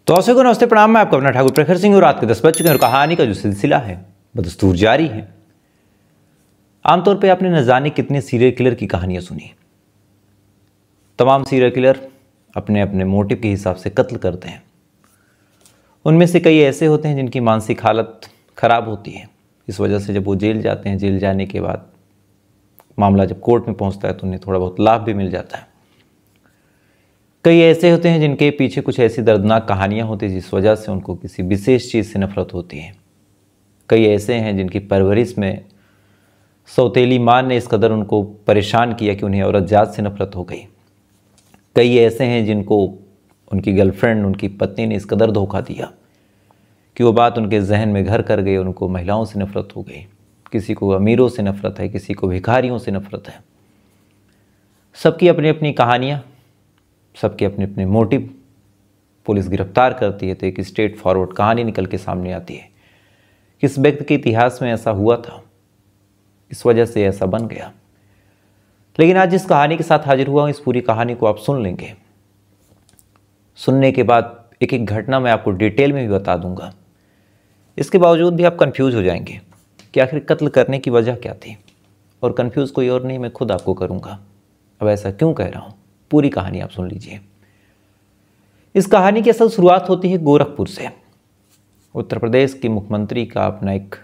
तो दर्शकों को नमस्ते प्रणाम। मैं आपका अपना ठाकुर प्रखर सिंह और रात के 10 बज चुके हैं और कहानी का जो सिलसिला है बदस्तूर जारी है। आमतौर पे आपने न जाने कितने सीरियल किलर की कहानियां सुनी। तमाम सीरियल किलर अपने अपने मोटिव के हिसाब से कत्ल करते हैं। उनमें से कई ऐसे होते हैं जिनकी मानसिक हालत खराब होती है। इस वजह से जब वो जेल जाते हैं, जेल जाने के बाद मामला जब कोर्ट में पहुंचता है तो उन्हें थोड़ा बहुत लाभ भी मिल जाता है। कई ऐसे होते हैं जिनके पीछे कुछ ऐसी दर्दनाक कहानियां होती हैं जिस वजह से उनको किसी विशेष चीज़ से नफरत होती है। कई ऐसे हैं जिनकी परवरिश में सौतेली माँ ने इस कदर उनको परेशान किया कि उन्हें औरत जात से नफरत हो गई। कई ऐसे हैं जिनको उनकी गर्लफ्रेंड, उनकी पत्नी ने इस कदर धोखा दिया कि वो बात उनके जहन में घर कर गई, उनको महिलाओं से नफरत हो गई। किसी को अमीरों से नफरत है, किसी को भिखारियों से नफरत है। सबकी अपनी अपनी कहानियाँ, सबके अपने अपने मोटिव। पुलिस गिरफ्तार करती है तो एक स्ट्रेट फॉरवर्ड कहानी निकल के सामने आती है। किस व्यक्ति के इतिहास में ऐसा हुआ था, इस वजह से ऐसा बन गया। लेकिन आज जिस कहानी के साथ हाजिर हुआ हूँ, इस पूरी कहानी को आप सुन लेंगे। सुनने के बाद एक एक घटना मैं आपको डिटेल में भी बता दूंगा। इसके बावजूद भी आप कंफ्यूज हो जाएंगे कि आखिर कत्ल करने की वजह क्या थी। और कंफ्यूज कोई और नहीं, मैं खुद आपको करूँगा। अब ऐसा क्यों कह रहा हूँ, पूरी कहानी आप सुन लीजिए। इस कहानी की असल शुरुआत होती है गोरखपुर से। उत्तर प्रदेश के मुख्यमंत्री का अपना एक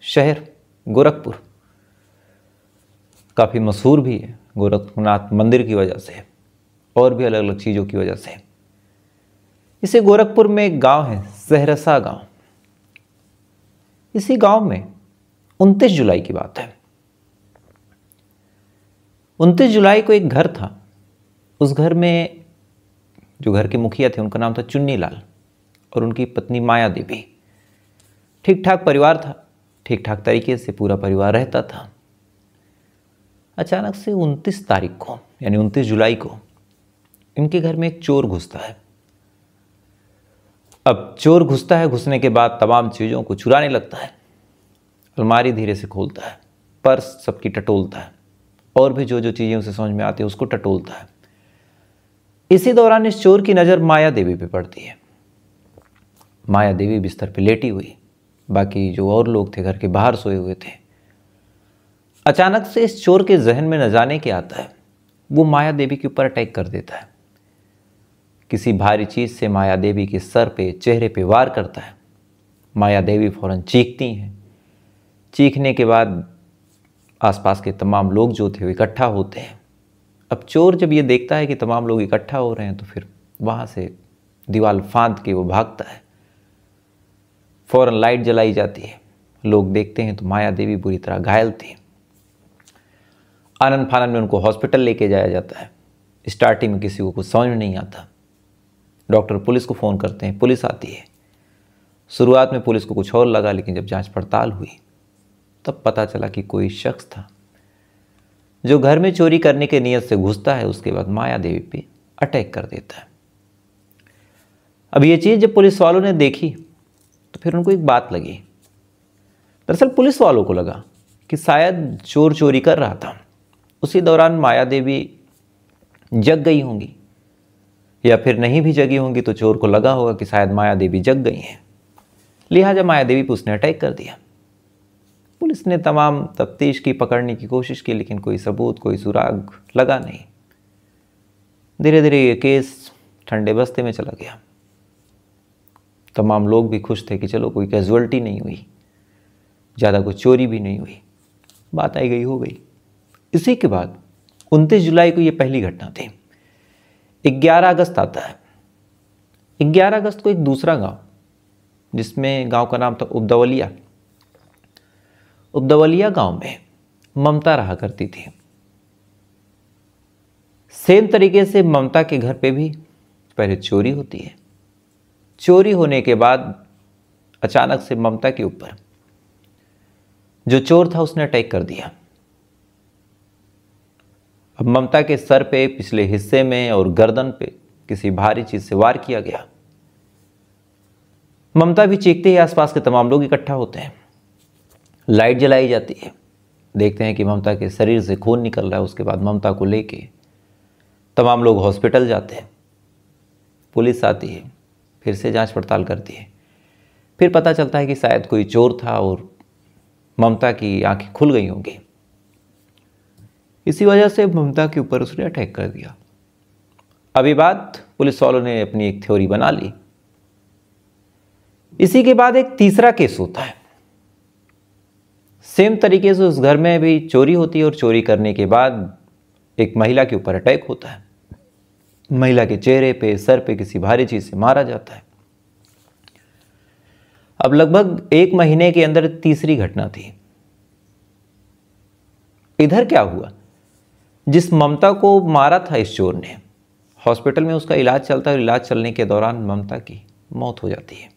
शहर गोरखपुर काफ़ी मशहूर भी है गोरखनाथ मंदिर की वजह से और भी अलग अलग चीज़ों की वजह से। इसे गोरखपुर में एक गांव है, सहरसा गांव। इसी गांव में 29 जुलाई की बात है। 29 जुलाई को एक घर था। उस घर में जो घर के मुखिया थे उनका नाम था चुन्नी लाल और उनकी पत्नी माया देवी। ठीक ठाक परिवार था, ठीक ठाक तरीके से पूरा परिवार रहता था। अचानक से 29 तारीख को यानी 29 जुलाई को इनके घर में एक चोर घुसता है। अब चोर घुसता है, घुसने के बाद तमाम चीज़ों को चुराने लगता है। अलमारी धीरे से खोलता है, पर्स सबकी टटोलता है और भी जो जो चीज़ें उसे समझ में आती है उसको टटोलता है। इसी दौरान इस चोर की नज़र माया देवी पे पड़ती है। माया देवी बिस्तर पे लेटी हुई, बाकी जो और लोग थे घर के बाहर सोए हुए थे। अचानक से इस चोर के जहन में न जाने क्या आता है, वो माया देवी के ऊपर अटैक कर देता है। किसी भारी चीज़ से माया देवी के सर पे, चेहरे पे वार करता है। माया देवी फौरन चीखती हैं। चीखने के बाद आसपास के तमाम लोग जो थे वो इकट्ठा होते हैं। अब चोर जब ये देखता है कि तमाम लोग इकट्ठा हो रहे हैं तो फिर वहाँ से दीवार फांद के वो भागता है। फौरन लाइट जलाई जाती है। लोग देखते हैं तो माया देवी बुरी तरह घायल थी। आनन फानन में उनको हॉस्पिटल लेके जाया जाता है। स्टार्टिंग में किसी को कुछ समझ में नहीं आता। डॉक्टर पुलिस को फ़ोन करते हैं, पुलिस आती है। शुरुआत में पुलिस को कुछ और लगा, लेकिन जब जांच पड़ताल हुई तब पता चला कि कोई शख्स था जो घर में चोरी करने के नियत से घुसता है, उसके बाद माया देवी पे अटैक कर देता है। अब ये चीज़ जब पुलिस वालों ने देखी तो फिर उनको एक बात लगी। दरअसल पुलिस वालों को लगा कि शायद चोर चोरी कर रहा था, उसी दौरान माया देवी जग गई होंगी, या फिर नहीं भी जगी होंगी तो चोर को लगा होगा कि शायद माया देवी जग गई हैं, लिहाजा माया देवी पे उसने अटैक कर दिया। पुलिस ने तमाम तफ्तीश की, पकड़ने की कोशिश की, लेकिन कोई सबूत, कोई सुराग लगा नहीं। धीरे धीरे ये केस ठंडे बस्ते में चला गया। तमाम लोग भी खुश थे कि चलो कोई कैजुअल्टी नहीं हुई, ज़्यादा कोई चोरी भी नहीं हुई, बात आई गई हो गई। इसी के बाद 29 जुलाई को ये पहली घटना थी। 11 अगस्त आता है। 11 अगस्त को एक दूसरा गांव, जिसमें गांव का नाम था उब्दवलिया। उब्दवलिया गांव में ममता रहा करती थी। सेम तरीके से ममता के घर पे भी पहले चोरी होती है। चोरी होने के बाद अचानक से ममता के ऊपर जो चोर था उसने अटैक कर दिया। अब ममता के सर पे, पिछले हिस्से में और गर्दन पे किसी भारी चीज से वार किया गया। ममता भी चीखते ही आसपास के तमाम लोग इकट्ठा होते हैं। लाइट जलाई जाती है। देखते हैं कि ममता के शरीर से खून निकल रहा है। उसके बाद ममता को लेके तमाम लोग हॉस्पिटल जाते हैं। पुलिस आती है। फिर से जांच पड़ताल करती है। फिर पता चलता है कि शायद कोई चोर था और ममता की आंखें खुल गई होंगी। इसी वजह से ममता के ऊपर उसने अटैक कर दिया। अब ये बात पुलिस वालों ने अपनी एक थ्योरी बना ली। इसी के बाद एक तीसरा केस होता है। सेम तरीके से उस घर में भी चोरी होती है और चोरी करने के बाद एक महिला के ऊपर अटैक होता है। महिला के चेहरे पे, सर पे किसी भारी चीज से मारा जाता है। अब लगभग 1 महीने के अंदर तीसरी घटना थी। इधर क्या हुआ, जिस ममता को मारा था इस चोर ने, हॉस्पिटल में उसका इलाज चलता है और इलाज चलने के दौरान ममता की मौत हो जाती है।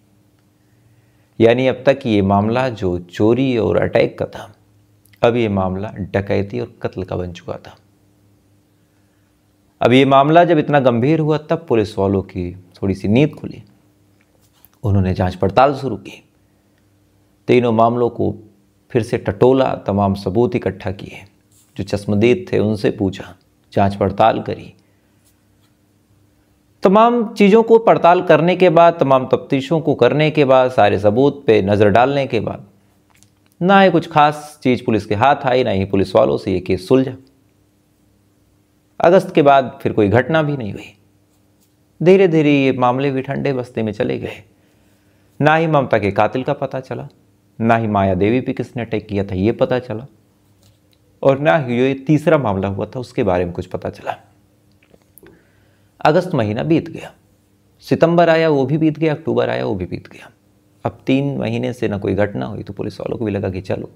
यानी अब तक ये मामला जो चोरी और अटैक का था, अब ये मामला डकैती और कत्ल का बन चुका था। अब ये मामला जब इतना गंभीर हुआ तब पुलिस वालों की थोड़ी सी नींद खुली। उन्होंने जांच पड़ताल शुरू की, तीनों मामलों को फिर से टटोला, तमाम सबूत इकट्ठा किए, जो चश्मदीद थे उनसे पूछा, जांच पड़ताल करी। तमाम चीज़ों को पड़ताल करने के बाद, तमाम तफ्तीशों को करने के बाद, सारे सबूत पे नज़र डालने के बाद ना ही कुछ खास चीज़ पुलिस के हाथ आई, ना ही पुलिस वालों से ये केस सुलझा। अगस्त के बाद फिर कोई घटना भी नहीं हुई। धीरे धीरे ये मामले भी ठंडे बस्ते में चले गए। ना ही ममता के कातिल का पता चला, ना ही माया देवी पे किसने अटैक किया था ये पता चला, और ना ही ये तीसरा मामला हुआ था उसके बारे में कुछ पता चला। अगस्त महीना बीत गया, सितंबर आया वो भी बीत गया, अक्टूबर आया वो भी बीत गया। अब 3 महीने से ना कोई घटना हुई तो पुलिस वालों को भी लगा कि चलो,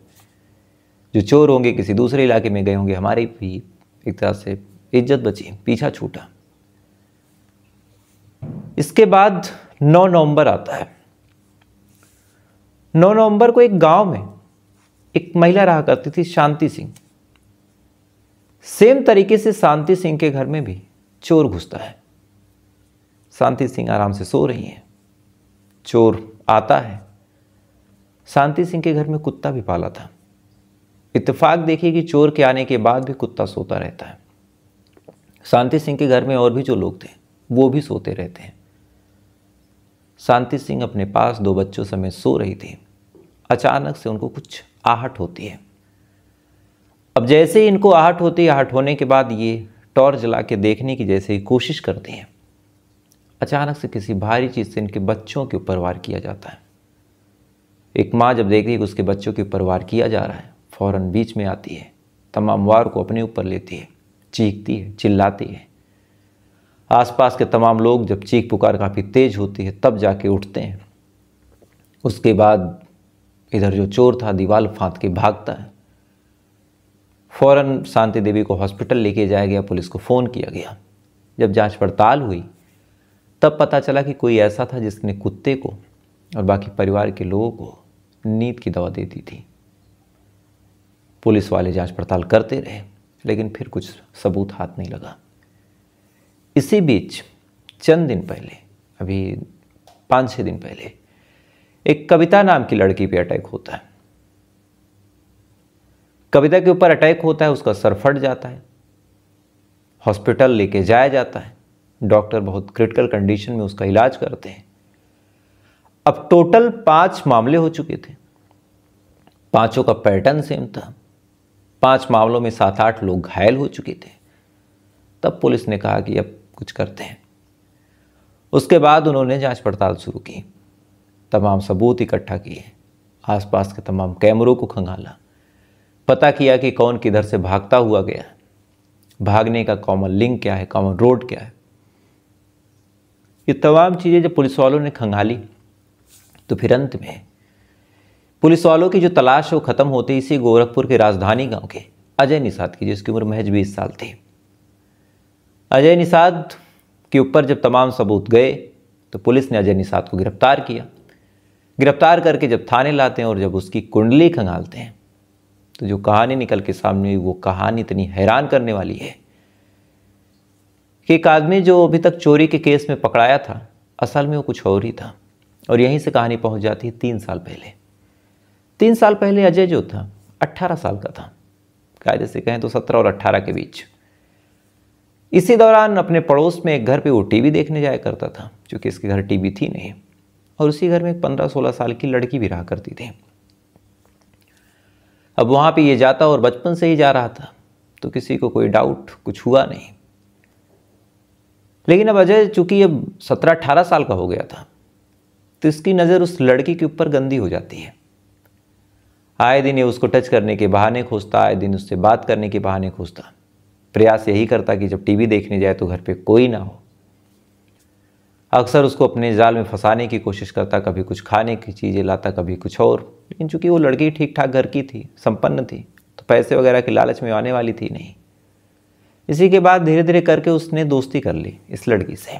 जो चोर होंगे किसी दूसरे इलाके में गए होंगे, हमारी भी एक तरह से इज्जत बची, पीछा छूटा। इसके बाद 9 नवंबर आता है। 9 नवंबर को एक गांव में एक महिला रहा करती थी, शांति सिंह। सेम तरीके से शांति सिंह के घर में भी चोर घुसता है। शांति सिंह आराम से सो रही हैं, चोर आता है। शांति सिंह के घर में कुत्ता भी पाला था। इत्तेफाक देखिए कि चोर के आने के बाद भी कुत्ता सोता रहता है। शांति सिंह के घर में और भी जो लोग थे वो भी सोते रहते हैं। शांति सिंह अपने पास 2 बच्चों समेत सो रही थी। अचानक से उनको कुछ आहट होती है। अब जैसे ही इनको आहट होती है, आहट होने के बाद ये टॉर्च जला के देखने की जैसे ही कोशिश करती हैं, अचानक से किसी भारी चीज़ से इनके बच्चों के ऊपर वार किया जाता है। एक माँ जब देखती है कि उसके बच्चों के ऊपर वार किया जा रहा है, फौरन बीच में आती है, तमाम वार को अपने ऊपर लेती है, चीखती है, चिल्लाती है। आसपास के तमाम लोग जब चीख पुकार काफ़ी तेज होती है तब जाके उठते हैं। उसके बाद इधर जो चोर था दीवार फांद के भागता है। फौरन शांति देवी को हॉस्पिटल लेके जाया गया, पुलिस को फ़ोन किया गया। जब जांच पड़ताल हुई तब पता चला कि कोई ऐसा था जिसने कुत्ते को और बाकी परिवार के लोगों को नींद की दवा दे दी थी। पुलिस वाले जांच पड़ताल करते रहे लेकिन फिर कुछ सबूत हाथ नहीं लगा। इसी बीच चंद दिन पहले, अभी 5-6 दिन पहले, एक कविता नाम की लड़की पे अटैक होता है। कविता के ऊपर अटैक होता है, उसका सर फट जाता है, हॉस्पिटल लेके जाया जाता है। डॉक्टर बहुत क्रिटिकल कंडीशन में उसका इलाज करते हैं। अब टोटल 5 मामले हो चुके थे, 5 का पैटर्न सेम था। 5 मामलों में 7-8 लोग घायल हो चुके थे। तब पुलिस ने कहा कि अब कुछ करते हैं। उसके बाद उन्होंने जांच पड़ताल शुरू की, तमाम सबूत इकट्ठा किए, आसपास के तमाम कैमरों को खंगाला, पता किया कि कौन किधर से भागता हुआ गया, भागने का कॉमन लिंक क्या है, कॉमन रोड क्या है। ये तमाम चीज़ें जब पुलिस वालों ने खंगाली तो फिर अंत में पुलिस वालों की जो तलाश है वो ख़त्म होती इसी गोरखपुर के राजधानी गांव के अजय निषाद की, जिसकी उम्र महज 20 साल थी। अजय निषाद के ऊपर जब तमाम सबूत गए तो पुलिस ने अजय निषाद को गिरफ्तार किया। गिरफ्तार करके जब थाने लाते हैं और जब उसकी कुंडली खंगालते हैं तो जो कहानी निकल के सामने आई वो कहानी इतनी हैरान करने वाली है कि एक आदमी जो अभी तक चोरी के केस में पकड़ाया था, असल में वो कुछ और ही था। और यहीं से कहानी पहुंच जाती है 3 साल पहले। 3 साल पहले अजय जो था 18 साल का था, कायदे से कहें तो 17 और 18 के बीच। इसी दौरान अपने पड़ोस में एक घर पे वो टीवी देखने जाया करता था। क्योंकि इसके घर टीवी थी नहीं, और उसी घर में एक 15-16 साल की लड़की भी रहा करती थी। अब वहाँ पे ये जाता और बचपन से ही जा रहा था, तो किसी को कोई डाउट कुछ हुआ नहीं। लेकिन अब अजय चूंकि अब 17-18 साल का हो गया था, तो इसकी नज़र उस लड़की के ऊपर गंदी हो जाती है। आए दिन ये उसको टच करने के बहाने खोजता, आए दिन उससे बात करने के बहाने खोजता। प्रयास यही करता कि जब टीवी देखने जाए तो घर पे कोई ना हो। अक्सर उसको अपने जाल में फंसाने की कोशिश करता, कभी कुछ खाने की चीज़ें लाता, कभी कुछ और। लेकिन चूंकि वो लड़की ठीक ठाक घर की थी, संपन्न थी, तो पैसे वगैरह के लालच में आने वाली थी नहीं। इसी के बाद धीरे धीरे करके उसने दोस्ती कर ली इस लड़की से,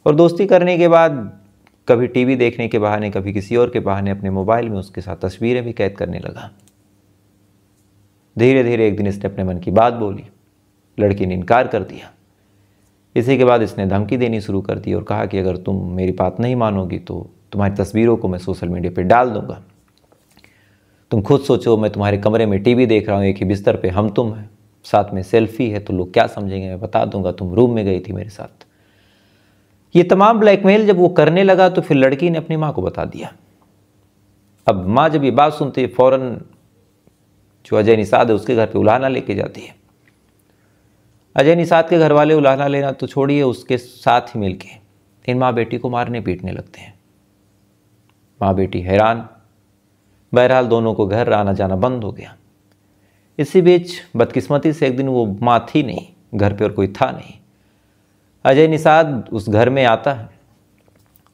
और दोस्ती करने के बाद कभी टीवी देखने के बहाने, कभी किसी और के बहाने अपने मोबाइल में उसके साथ तस्वीरें भी कैद करने लगा। धीरे धीरे एक दिन इसने अपने मन की बात बोली, लड़की ने इनकार कर दिया। इसी के बाद इसने धमकी देनी शुरू कर दी और कहा कि अगर तुम मेरी बात नहीं मानोगी तो तुम्हारी तस्वीरों को मैं सोशल मीडिया पे डाल दूंगा। तुम खुद सोचो, मैं तुम्हारे कमरे में टीवी देख रहा हूँ, एक ही बिस्तर पे हम तुम हैं, साथ में सेल्फी है, तो लोग क्या समझेंगे, मैं बता दूंगा तुम रूम में गई थी मेरे साथ। ये तमाम ब्लैकमेल जब वो करने लगा तो फिर लड़की ने अपनी माँ को बता दिया। अब माँ जब ये बात सुनती है, फौरन जो अजय निषाद है उसके घर पे उलाहना लेके जाती है। अजय निषाद के घर वाले उलाहना लेना तो छोड़िए, उसके साथ ही मिलके इन माँ बेटी को मारने पीटने लगते हैं। माँ बेटी हैरान। बहरहाल दोनों को घर आना जाना बंद हो गया। इसी बीच बदकिस्मती से एक दिन वो माँ थी नहीं घर पे और कोई था नहीं। अजय निषाद उस घर में आता है,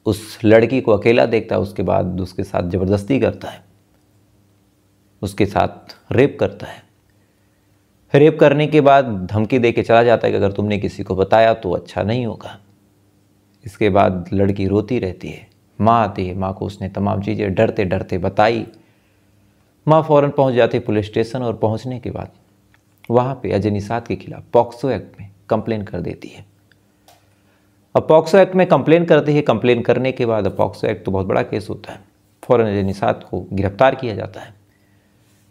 उस लड़की को अकेला देखता है, उसके बाद उसके साथ ज़बरदस्ती करता है, उसके साथ रेप करता है। रेप करने के बाद धमकी दे के चला जाता है कि अगर तुमने किसी को बताया तो अच्छा नहीं होगा। इसके बाद लड़की रोती रहती है, माँ आती है, माँ को उसने तमाम चीज़ें डरते डरते बताई। माँ फ़ौरन पहुँच जाती है पुलिस स्टेशन, और पहुँचने के बाद वहाँ पे अजय निषाद के खिलाफ पॉक्सो एक्ट में कंप्लेन कर देती है। अब पॉक्सो एक्ट में कंप्लेन करती है। कंप्लेन करने के बाद, अब पॉक्सो एक्ट तो बहुत बड़ा केस होता है, फ़ौरन अजय निषाद को गिरफ्तार किया जाता है।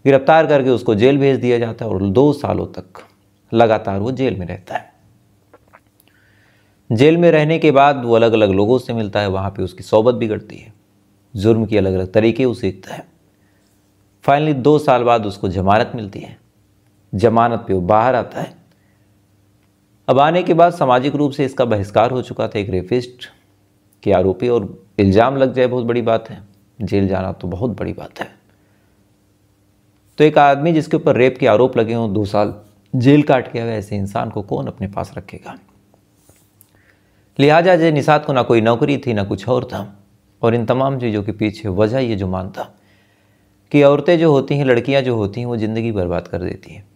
गिरफ्तार करके उसको जेल भेज दिया जाता है और 2 सालों तक लगातार वो जेल में रहता है। जेल में रहने के बाद वो अलग अलग लोगों से मिलता है, वहाँ पे उसकी सोबत बिगड़ती है, जुर्म की अलग अलग तरीके वो सीखता है। फाइनली 2 साल बाद उसको जमानत मिलती है। जमानत पे वो बाहर आता है। अब आने के बाद सामाजिक रूप से इसका बहिष्कार हो चुका था, एक रेपिस्ट के आरोपी, और इल्ज़ाम लग जाए बहुत बड़ी बात है, जेल जाना तो बहुत बड़ी बात है। तो एक आदमी जिसके ऊपर रेप के आरोप लगे हों, 2 साल जेल काट के आए, ऐसे इंसान को कौन अपने पास रखेगा। लिहाजा अजय निषाद को ना कोई नौकरी थी, ना कुछ और था, और इन तमाम चीज़ों के पीछे वजह ये जो मानता कि औरतें जो होती हैं, लड़कियां जो होती हैं, वो ज़िंदगी बर्बाद कर देती हैं।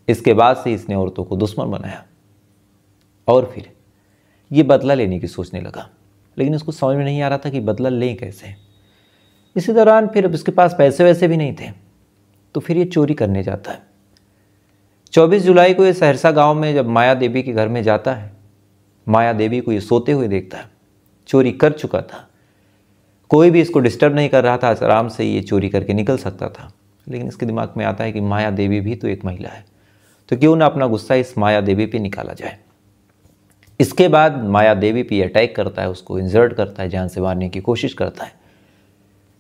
इसके बाद से इसने औरतों को दुश्मन बनाया और फिर ये बदला लेने की सोचने लगा। लेकिन उसको समझ में नहीं आ रहा था कि बदला लें कैसे। इसी दौरान फिर अब इसके पास पैसे वैसे भी नहीं थे, तो फिर ये चोरी करने जाता है। 24 जुलाई को ये सहरसा गांव में जब माया देवी के घर में जाता है, माया देवी को ये सोते हुए देखता है। चोरी कर चुका था, कोई भी इसको डिस्टर्ब नहीं कर रहा था, आराम से ये चोरी करके निकल सकता था। लेकिन इसके दिमाग में आता है कि माया देवी भी तो एक महिला है, तो क्यों ना अपना गुस्सा इस माया देवी पे निकाला जाए। इसके बाद माया देवी पे अटैक करता है, उसको इंजर्ड करता है, जान से मारने की कोशिश करता है।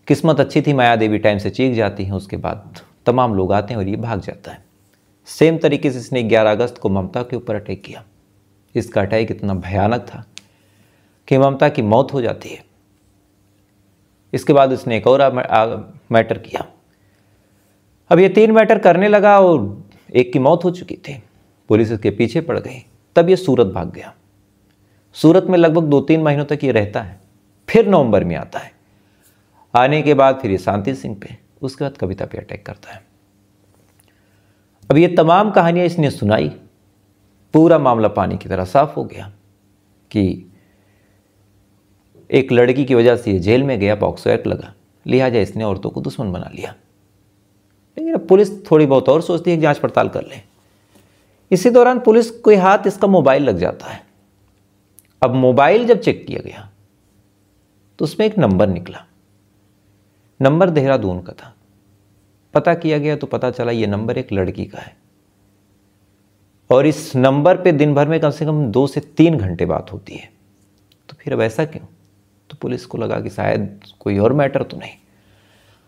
किस्मत अच्छी थी, माया देवी टाइम से चीख जाती हैं। उसके बाद तमाम लोग आते हैं और ये भाग जाता है। सेम तरीके से इसने 11 अगस्त को ममता के ऊपर अटैक किया। इसका अटैक इतना भयानक था कि ममता की मौत हो जाती है। इसके बाद इसने एक और मैटर किया। अब ये 3 मैटर करने लगा और एक की मौत हो चुकी थी, पुलिस इसके पीछे पड़ गई। तब ये सूरत भाग गया। सूरत में लगभग 2-3 महीनों तक ये रहता है, फिर नवंबर में आता है। आने के बाद फिर ये शांति सिंह पे, उसके बाद कविता पे अटैक करता है। अब ये तमाम कहानियां इसने सुनाई, पूरा मामला पानी की तरह साफ हो गया कि एक लड़की की वजह से ये जेल में गया, पॉक्सो एक्ट लगा, लिहाजा इसने औरतों को दुश्मन बना लिया। लेकिन अब पुलिस थोड़ी बहुत और सोचती है कि जांच पड़ताल कर ले। इसी दौरान पुलिस के हाथ इसका मोबाइल लग जाता है। अब मोबाइल जब चेक किया गया तो उसमें एक नंबर निकला। नंबर देहरादून का था। पता किया गया तो पता चला ये नंबर एक लड़की का है, और इस नंबर पे दिन भर में कम से कम 2 से 3 घंटे बात होती है। फिर अब ऐसा क्यों? तो पुलिस को लगा कि शायद कोई और मैटर तो नहीं।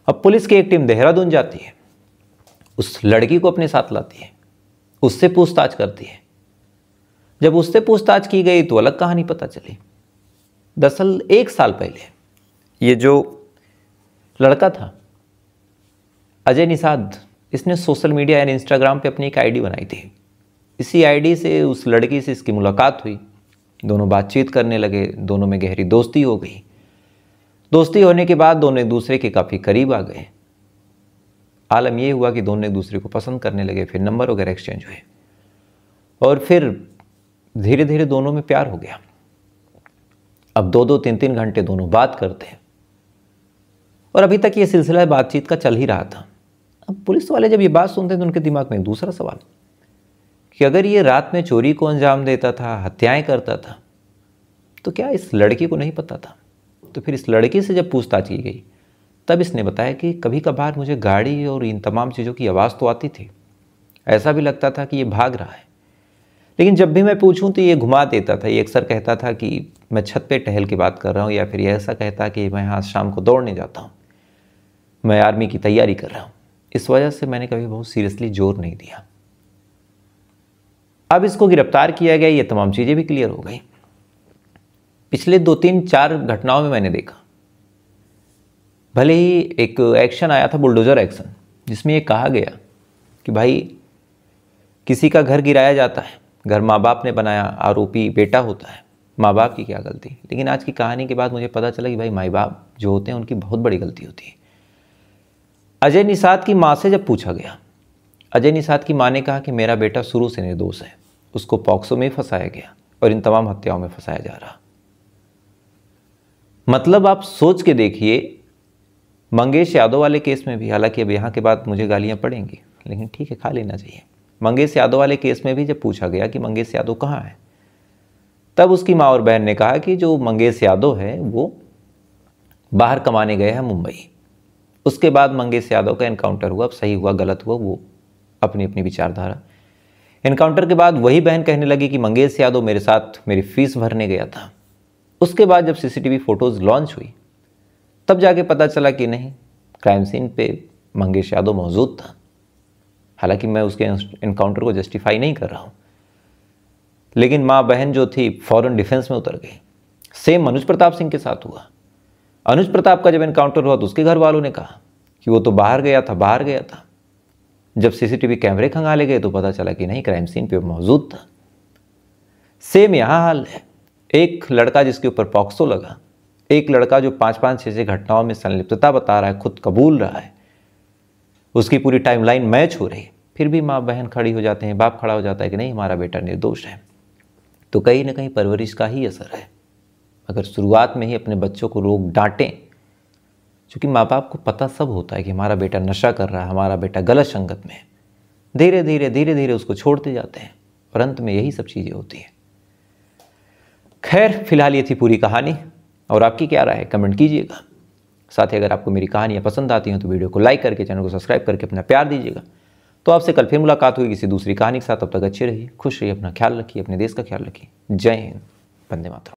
अब पुलिस की एक टीम देहरादून जाती है, उस लड़की को अपने साथ लाती है, उससे पूछताछ करती है। जब उससे पूछताछ की गई तो अलग कहानी पता चली। दरअसल 1 साल पहले ये जो लड़का था अजय निषाद, इसने सोशल मीडिया यानी इंस्टाग्राम पे अपनी एक आईडी बनाई थी। इसी आईडी से उस लड़की से इसकी मुलाकात हुई, दोनों बातचीत करने लगे, दोनों में गहरी दोस्ती हो गई। दोस्ती होने के बाद दोनों एक दूसरे के काफ़ी करीब आ गए। आलम ये हुआ कि दोनों एक दूसरे को पसंद करने लगे, फिर नंबर वगैरह एक्सचेंज हुए और फिर धीरे धीरे दोनों में प्यार हो गया। अब 2-2, 3-3 घंटे दोनों बात करते हैं और अभी तक ये सिलसिला बातचीत का चल ही रहा था। अब पुलिस वाले जब ये बात सुनते हैं तो उनके दिमाग में एक दूसरा सवाल कि अगर ये रात में चोरी को अंजाम देता था, हत्याएं करता था, तो क्या इस लड़की को नहीं पता था? तो फिर इस लड़की से जब पूछताछ की गई तब इसने बताया कि कभी कभार मुझे गाड़ी और इन तमाम चीज़ों की आवाज़ तो आती थी, ऐसा भी लगता था कि ये भाग रहा है, लेकिन जब भी मैं पूछूं तो ये घुमा देता था। ये अक्सर कहता था कि मैं छत पे टहल के बात कर रहा हूँ, या फिर ये ऐसा कहता कि मैं आज शाम को दौड़ने जाता हूँ, मैं आर्मी की तैयारी कर रहा हूँ। इस वजह से मैंने कभी बहुत सीरियसली जोर नहीं दिया। अब इसको गिरफ्तार किया गया, ये तमाम चीज़ें भी क्लियर हो गई। पिछले 2-3-4 घटनाओं में मैंने देखा, भले ही एक एक्शन आया था बुलडोज़र एक्शन, जिसमें ये कहा गया कि भाई किसी का घर गिराया जाता है, घर माँ बाप ने बनाया, आरोपी बेटा होता है, माँ बाप की क्या गलती। लेकिन आज की कहानी के बाद मुझे पता चला कि भाई माँ बाप जो होते हैं उनकी बहुत बड़ी गलती होती है। अजय निषाद की माँ से जब पूछा गया, अजय निषाद की माँ ने कहा कि मेरा बेटा शुरू से निर्दोष है, उसको पॉक्सो में फंसाया गया और इन तमाम हत्याओं में फंसाया जा रहा। मतलब आप सोच के देखिए, मंगेश यादव वाले केस में भी, हालांकि अब यहाँ के बाद मुझे गालियाँ पड़ेंगी, लेकिन ठीक है, खा लेना चाहिए। मंगेश यादव वाले केस में भी जब पूछा गया कि मंगेश यादव कहाँ है, तब उसकी माँ और बहन ने कहा कि जो मंगेश यादव है वो बाहर कमाने गए हैं मुंबई। उसके बाद मंगेश यादव का एनकाउंटर हुआ। अब सही हुआ गलत हुआ वो अपनी अपनी विचारधारा। एनकाउंटर के बाद वही बहन कहने लगी कि मंगेश यादव मेरे साथ मेरी फीस भरने गया था। उसके बाद जब सीसीटीवी फोटोज़ लॉन्च हुई तब जाके पता चला कि नहीं, क्राइम सीन पे मंगेश यादव मौजूद था। हालांकि मैं उसके एनकाउंटर को जस्टिफाई नहीं कर रहा हूँ, लेकिन माँ बहन जो थी फौरन डिफेंस में उतर गई। सेम अनुज प्रताप सिंह के साथ हुआ। अनुज प्रताप का जब एनकाउंटर हुआ तो उसके घर वालों ने कहा कि वो तो बाहर गया था। जब सीसीटीवी कैमरे खंगाले गए तो पता चला कि नहीं, क्राइम सीन पे मौजूद था। सेम यहाँ हाल है। एक लड़का जिसके ऊपर पॉक्सो लगा, एक लड़का जो 5-5, 6-6 घटनाओं में संलिप्तता बता रहा है, खुद कबूल रहा है, उसकी पूरी टाइमलाइन मैच हो रही, फिर भी माँ बहन खड़ी हो जाते हैं, बाप खड़ा हो जाता है कि नहीं हमारा बेटा निर्दोष है। तो कहीं ना कहीं परवरिश का ही असर है। अगर शुरुआत में ही अपने बच्चों को रोक डांटें, क्योंकि माँ बाप को पता सब होता है कि हमारा बेटा नशा कर रहा है, हमारा बेटा गलत संगत में है, धीरे धीरे उसको छोड़ते जाते हैं और अंत में यही सब चीज़ें होती हैं। खैर, फिलहाल ये थी पूरी कहानी और आपकी क्या राय है कमेंट कीजिएगा। साथ ही अगर आपको मेरी कहानियाँ पसंद आती हैं तो वीडियो को लाइक करके, चैनल को सब्सक्राइब करके अपना प्यार दीजिएगा। तो आपसे कल फिर मुलाकात होगी किसी दूसरी कहानी के साथ। तब तक अच्छे रहिए, खुश रहिए, अपना ख्याल रखिए, अपने देश का ख्याल रखिए। जय हिंद, वंदे मातरम।